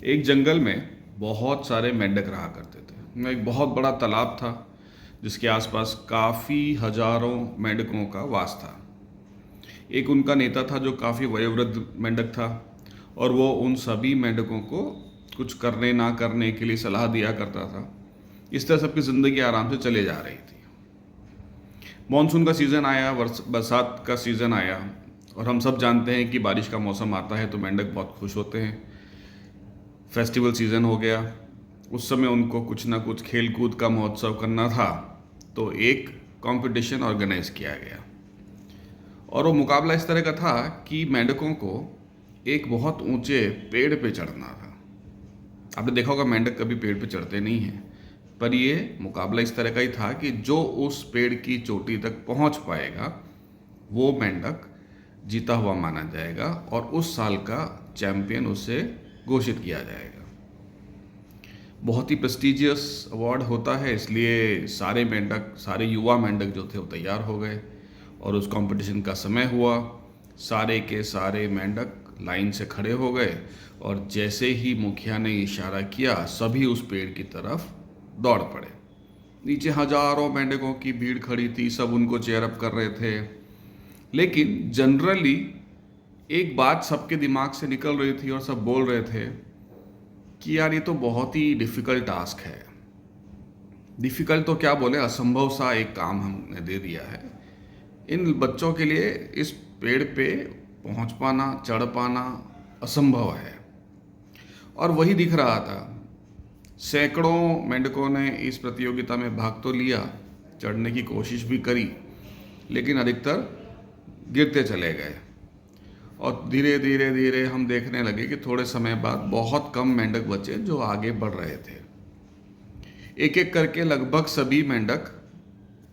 एक जंगल में बहुत सारे मेंढक रहा करते थे। एक बहुत बड़ा तालाब था जिसके आसपास काफ़ी हजारों मेंढकों का वास था। एक उनका नेता था जो काफ़ी वयोवृद्ध मेंढक था और वो उन सभी मेंढकों को कुछ करने ना करने के लिए सलाह दिया करता था। इस तरह सबकी ज़िंदगी आराम से चले जा रही थी। मॉनसून का सीज़न आया, बरसात का सीज़न आया और हम सब जानते हैं कि बारिश का मौसम आता है तो मेंढक बहुत खुश होते हैं। फेस्टिवल सीज़न हो गया, उस समय उनको कुछ ना कुछ खेल कूद का महोत्सव करना था, तो एक कंपटीशन ऑर्गेनाइज किया गया। और वो मुकाबला इस तरह का था कि मेंढकों को एक बहुत ऊंचे पेड़ पे चढ़ना था। आपने देखा होगा मेंढक कभी पेड़ पे चढ़ते नहीं हैं, पर ये मुकाबला इस तरह का ही था कि जो उस पेड़ की चोटी तक पहुंच पाएगा वो मेंढक जीता हुआ माना जाएगा और उस साल का चैंपियन उसे घोषित किया जाएगा। बहुत ही प्रेस्टिजियस अवार्ड होता है, इसलिए सारे मेंढक, सारे युवा मेंढक जो थे वो तैयार हो गए और उस कंपटीशन का समय हुआ। सारे के सारे मेंढक लाइन से खड़े हो गए और जैसे ही मुखिया ने इशारा किया सभी उस पेड़ की तरफ दौड़ पड़े। नीचे हजारों मेंढकों की भीड़ खड़ी थी, सब उनको चेयर अप कर रहे थे। लेकिन जनरली एक बात सबके दिमाग से निकल रही थी और सब बोल रहे थे कि यार ये तो बहुत ही डिफ़िकल्ट टास्क है। डिफ़िकल्ट तो क्या बोले, असंभव सा एक काम हमने दे दिया है। इन बच्चों के लिए इस पेड़ पे पहुंच पाना, चढ़ पाना असंभव है। और वही दिख रहा था। सैकड़ों मेंढकों ने इस प्रतियोगिता में भाग तो लिया, चढ़ने की कोशिश भी करी, लेकिन अधिकतर गिरते चले गए। और धीरे धीरे धीरे हम देखने लगे कि थोड़े समय बाद बहुत कम मेंढक बचे जो आगे बढ़ रहे थे। एक एक करके लगभग सभी मेंढक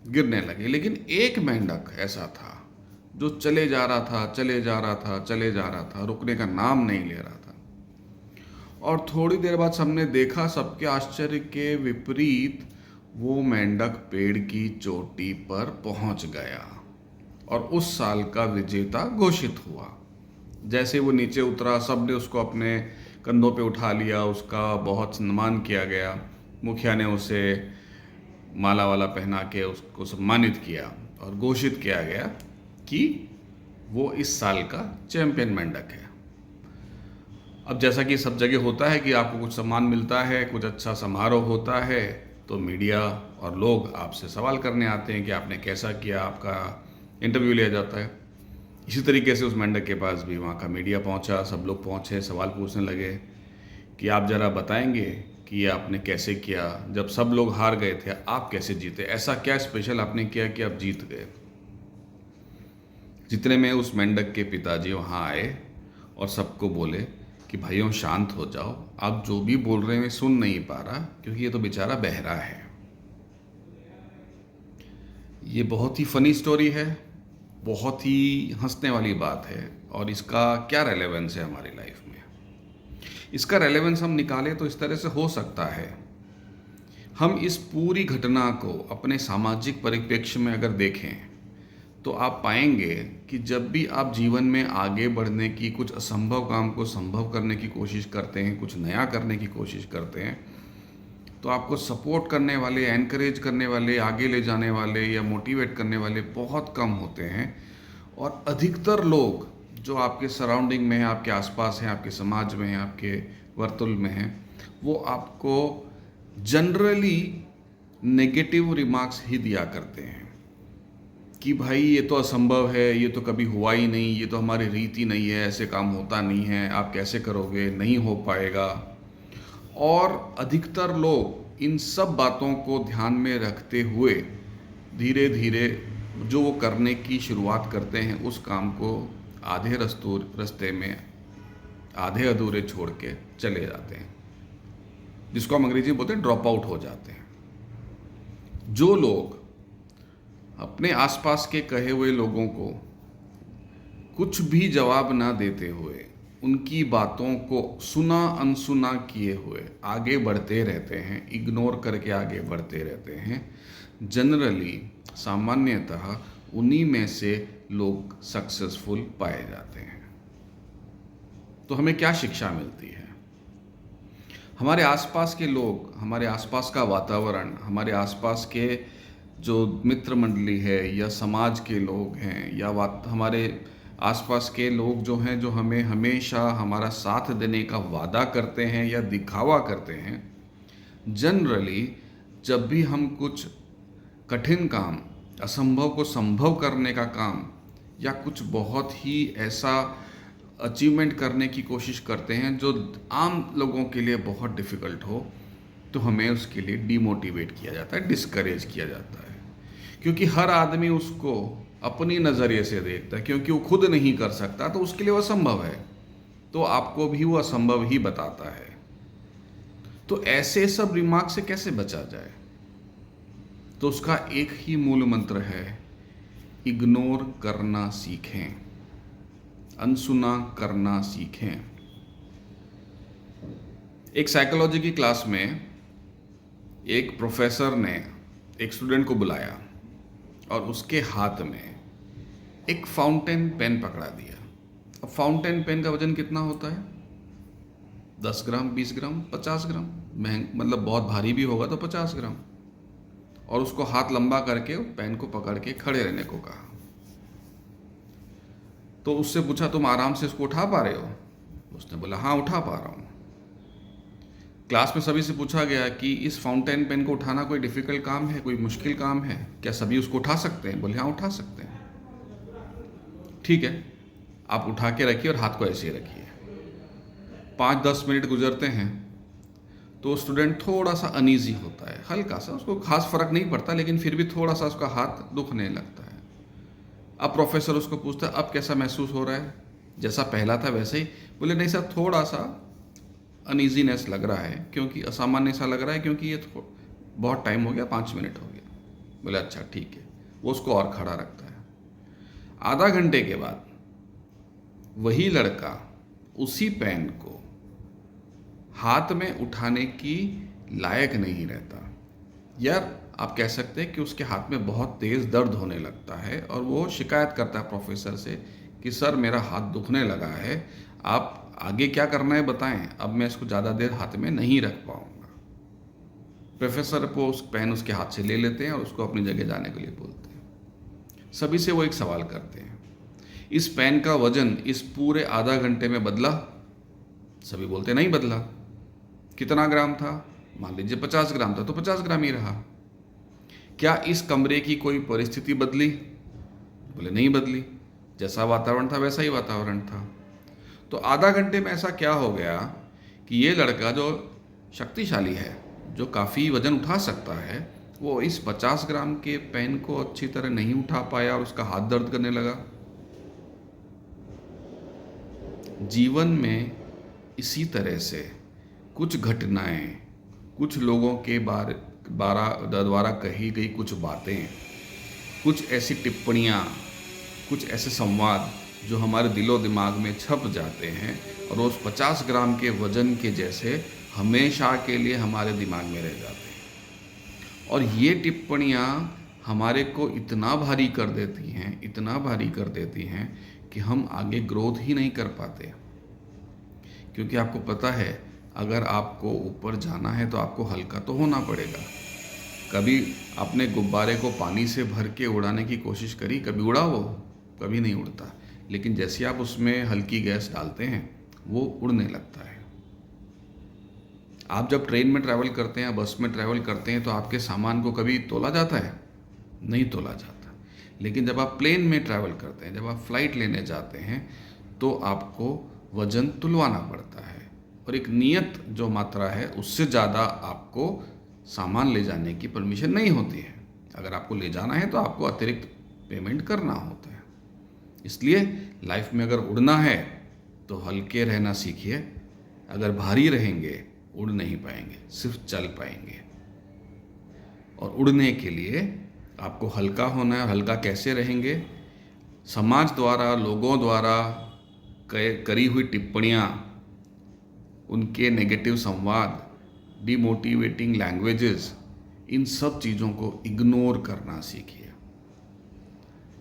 गिरने लगे, लेकिन एक मेंढक ऐसा था जो चले जा रहा था, चले जा रहा था, चले जा रहा था, रुकने का नाम नहीं ले रहा था। और थोड़ी देर बाद सबने देखा, सबके आश्चर्य के विपरीत वो मेंढक पेड़ की चोटी पर पहुंच गया और उस साल का विजेता घोषित हुआ। जैसे वो नीचे उतरा, सब ने उसको अपने कंधों पे उठा लिया, उसका बहुत सम्मान किया गया। मुखिया ने उसे माला वाला पहना के उसको सम्मानित किया और घोषित किया गया कि वो इस साल का चैंपियन मेंढक है। अब जैसा कि सब जगह होता है कि आपको कुछ सम्मान मिलता है, कुछ अच्छा समारोह होता है, तो मीडिया और लोग आपसे सवाल करने आते हैं कि आपने कैसा किया, आपका इंटरव्यू लिया जाता है। इसी तरीके से उस मेंढक के पास भी वहाँ का मीडिया पहुँचा, सब लोग पहुँचे, सवाल पूछने लगे कि आप ज़रा बताएंगे कि ये आपने कैसे किया, जब सब लोग हार गए थे आप कैसे जीते, ऐसा क्या स्पेशल आपने किया कि आप जीत गए। जितने में उस मेंढक के पिताजी वहाँ आए और सबको बोले कि भाइयों शांत हो जाओ, आप जो भी बोल रहे हैं सुन नहीं पा रहा क्योंकि ये तो बेचारा बहरा है। ये बहुत ही फनी स्टोरी है, बहुत ही हंसने वाली बात है। और इसका क्या रेलेवेंस है हमारी लाइफ में? इसका रेलेवेंस हम निकालें तो इस तरह से हो सकता है। हम इस पूरी घटना को अपने सामाजिक परिप्रेक्ष्य में अगर देखें तो आप पाएंगे कि जब भी आप जीवन में आगे बढ़ने की, कुछ असंभव काम को संभव करने की कोशिश करते हैं, कुछ नया करने की कोशिश करते हैं, तो आपको सपोर्ट करने वाले, एनकरेज करने वाले, आगे ले जाने वाले या मोटिवेट करने वाले बहुत कम होते हैं। और अधिकतर लोग जो आपके सराउंडिंग में हैं, आपके आसपास हैं, आपके समाज में हैं, आपके वर्तुल में हैं, वो आपको जनरली नेगेटिव रिमार्क्स ही दिया करते हैं कि भाई ये तो असंभव है, ये तो कभी हुआ ही नहीं, ये तो हमारी रीति नहीं है, ऐसे काम होता नहीं है, आप कैसे करोगे, नहीं हो पाएगा। और अधिकतर लोग इन सब बातों को ध्यान में रखते हुए धीरे धीरे जो वो करने की शुरुआत करते हैं उस काम को आधे रास्ते में आधे अधूरे छोड़ के चले जाते हैं, जिसको हम अंग्रेजी में बोलते हैं ड्रॉप आउट हो जाते हैं। जो लोग अपने आसपास के कहे हुए लोगों को कुछ भी जवाब ना देते हुए, उनकी बातों को सुना अनसुना किए हुए आगे बढ़ते रहते हैं, इग्नोर करके आगे बढ़ते रहते हैं, जनरली सामान्यतः उन्हीं में से लोग सक्सेसफुल पाए जाते हैं। तो हमें क्या शिक्षा मिलती है? हमारे आसपास के लोग, हमारे आसपास का वातावरण, हमारे आसपास के जो मित्र मंडली है या समाज के लोग हैं या हमारे आसपास के लोग जो हैं, जो हमें हमेशा हमारा साथ देने का वादा करते हैं या दिखावा करते हैं, जनरली जब भी हम कुछ कठिन काम, असंभव को संभव करने का काम या कुछ बहुत ही ऐसा अचीवमेंट करने की कोशिश करते हैं जो आम लोगों के लिए बहुत डिफ़िकल्ट हो, तो हमें उसके लिए डिमोटिवेट किया जाता है, डिस्करेज किया जाता है, क्योंकि हर आदमी उसको अपनी नज़रिए से देखता है, क्योंकि वो खुद नहीं कर सकता तो उसके लिए वो असंभव है, तो आपको भी वो असंभव ही बताता है। तो ऐसे सब रिमार्क से कैसे बचा जाए? तो उसका एक ही मूल मंत्र है, इग्नोर करना सीखें, अनसुना करना सीखें। एक साइकोलॉजी की क्लास में एक प्रोफेसर ने एक स्टूडेंट को बुलाया और उसके हाथ में एक फाउंटेन पेन पकड़ा दिया। अब फाउंटेन पेन का वजन कितना होता है? 10 ग्राम, 20 ग्राम, 50 ग्राम, मतलब बहुत भारी भी होगा तो 50 ग्राम। और उसको हाथ लंबा करके पेन को पकड़ के खड़े रहने को कहा। तो उससे पूछा, तुम आराम से इसको उठा पा रहे हो? उसने बोला, हाँ उठा पा रहा हूँ। क्लास में सभी से पूछा गया कि इस फाउंटेन पेन को उठाना कोई डिफ़िकल्ट काम है, कोई मुश्किल काम है क्या? सभी उसको उठा सकते हैं? बोले हाँ उठा सकते हैं। ठीक है, आप उठा के रखिए और हाथ को ऐसे ही रखिए। 5-10 मिनट गुजरते हैं तो स्टूडेंट थोड़ा सा अनईजी होता है, हल्का सा, उसको खास फर्क नहीं पड़ता, लेकिन फिर भी थोड़ा सा उसका हाथ दुखने लगता है। अब प्रोफेसर उसको पूछता है, अब कैसा महसूस हो रहा है? जैसा पहला था वैसे ही? बोले नहीं सर, थोड़ा सा अनईजीनेस लग रहा है, क्योंकि असामान्य सा लग रहा है, क्योंकि ये बहुत टाइम हो गया, 5 मिनट हो गया। बोले अच्छा ठीक है। वो उसको और खड़ा रखता है। आधा घंटे के बाद वही लड़का उसी पेन को हाथ में उठाने की लायक नहीं रहता। यार आप कह सकते हैं कि उसके हाथ में बहुत तेज़ दर्द होने लगता है और वो शिकायत करता है प्रोफेसर से कि सर मेरा हाथ दुखने लगा है, आप आगे क्या करना है बताएं, अब मैं इसको ज़्यादा देर हाथ में नहीं रख पाऊंगा। प्रोफेसर को उस पेन उसके हाथ से ले लेते हैं और उसको अपनी जगह जाने के लिए बोलते हैं। सभी से वो एक सवाल करते हैं, इस पेन का वजन इस पूरे आधा घंटे में बदला? सभी बोलते नहीं बदला। कितना ग्राम था? मान लीजिए 50 ग्राम था, तो 50 ग्राम ही रहा। क्या इस कमरे की कोई परिस्थिति बदली? बोले नहीं बदली, जैसा वातावरण था वैसा ही वातावरण था। तो आधा घंटे में ऐसा क्या हो गया कि ये लड़का जो शक्तिशाली है, जो काफ़ी वजन उठा सकता है, वो इस 50 ग्राम के पेन को अच्छी तरह नहीं उठा पाया और उसका हाथ दर्द करने लगा। जीवन में इसी तरह से कुछ घटनाएं, कुछ लोगों के द्वारा कही गई कुछ बातें, कुछ ऐसी टिप्पणियाँ, कुछ ऐसे संवाद जो हमारे दिलो दिमाग में छप जाते हैं और उस 50 ग्राम के वजन के जैसे हमेशा के लिए हमारे दिमाग में रह जाते हैं। और ये टिप्पणियाँ हमारे को इतना भारी कर देती हैं, इतना भारी कर देती हैं कि हम आगे ग्रोथ ही नहीं कर पाते। क्योंकि आपको पता है, अगर आपको ऊपर जाना है तो आपको हल्का तो होना पड़ेगा। कभी अपने गुब्बारे को पानी से भर के उड़ाने की कोशिश करी? कभी उड़ा वो? कभी नहीं उड़ता। लेकिन जैसे आप उसमें हल्की गैस डालते हैं वो उड़ने लगता है। आप जब ट्रेन में ट्रैवल करते हैं, बस में ट्रैवल करते हैं, तो आपके सामान को कभी तोला जाता है? नहीं तोला जाता। लेकिन जब आप प्लेन में ट्रैवल करते हैं, जब आप फ्लाइट लेने जाते हैं, तो आपको वजन तुलवाना पड़ता है और एक नियत जो मात्रा है उससे ज़्यादा आपको सामान ले जाने की परमिशन नहीं होती है। अगर आपको ले जाना है तो आपको अतिरिक्त पेमेंट करना होता है। इसलिए लाइफ में अगर उड़ना है तो हल्के रहना सीखिए। अगर भारी रहेंगे उड़ नहीं पाएंगे, सिर्फ चल पाएंगे। और उड़ने के लिए आपको हल्का होना है। हल्का कैसे रहेंगे? समाज द्वारा, लोगों द्वारा करी हुई टिप्पणियाँ, उनके नेगेटिव संवाद, डिमोटिवेटिंग लैंग्वेजेस, इन सब चीज़ों को इग्नोर करना सीखिए।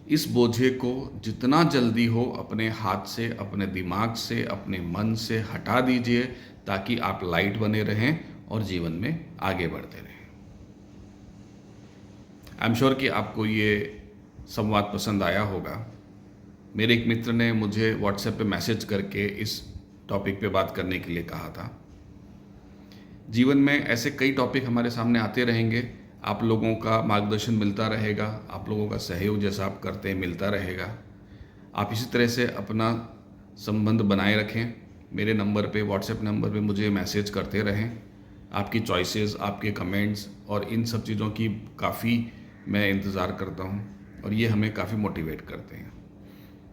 इस बोझे को जितना जल्दी हो अपने हाथ से, अपने दिमाग से, अपने मन से हटा दीजिए, ताकि आप लाइट बने रहें और जीवन में आगे बढ़ते रहें। आई एम श्योर कि आपको ये संवाद पसंद आया होगा। मेरे एक मित्र ने मुझे व्हाट्सएप पे मैसेज करके इस टॉपिक पे बात करने के लिए कहा था। जीवन में ऐसे कई टॉपिक हमारे सामने आते रहेंगे, आप लोगों का मार्गदर्शन मिलता रहेगा, आप लोगों का सहयोग जैसा आप करते हैं मिलता रहेगा। आप इसी तरह से अपना संबंध बनाए रखें। मेरे नंबर पे, व्हाट्सएप नंबर पे मुझे मैसेज करते रहें। आपकी चॉइसेस, आपके कमेंट्स और इन सब चीज़ों की काफ़ी मैं इंतज़ार करता हूँ और ये हमें काफ़ी मोटिवेट करते हैं।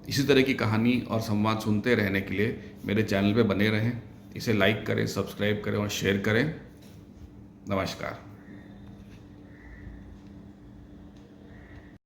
इसी तरह की कहानी और संवाद सुनते रहने के लिए मेरे चैनल पे बने रहें। इसे लाइक करें, सब्सक्राइब करें और शेयर करें। नमस्कार।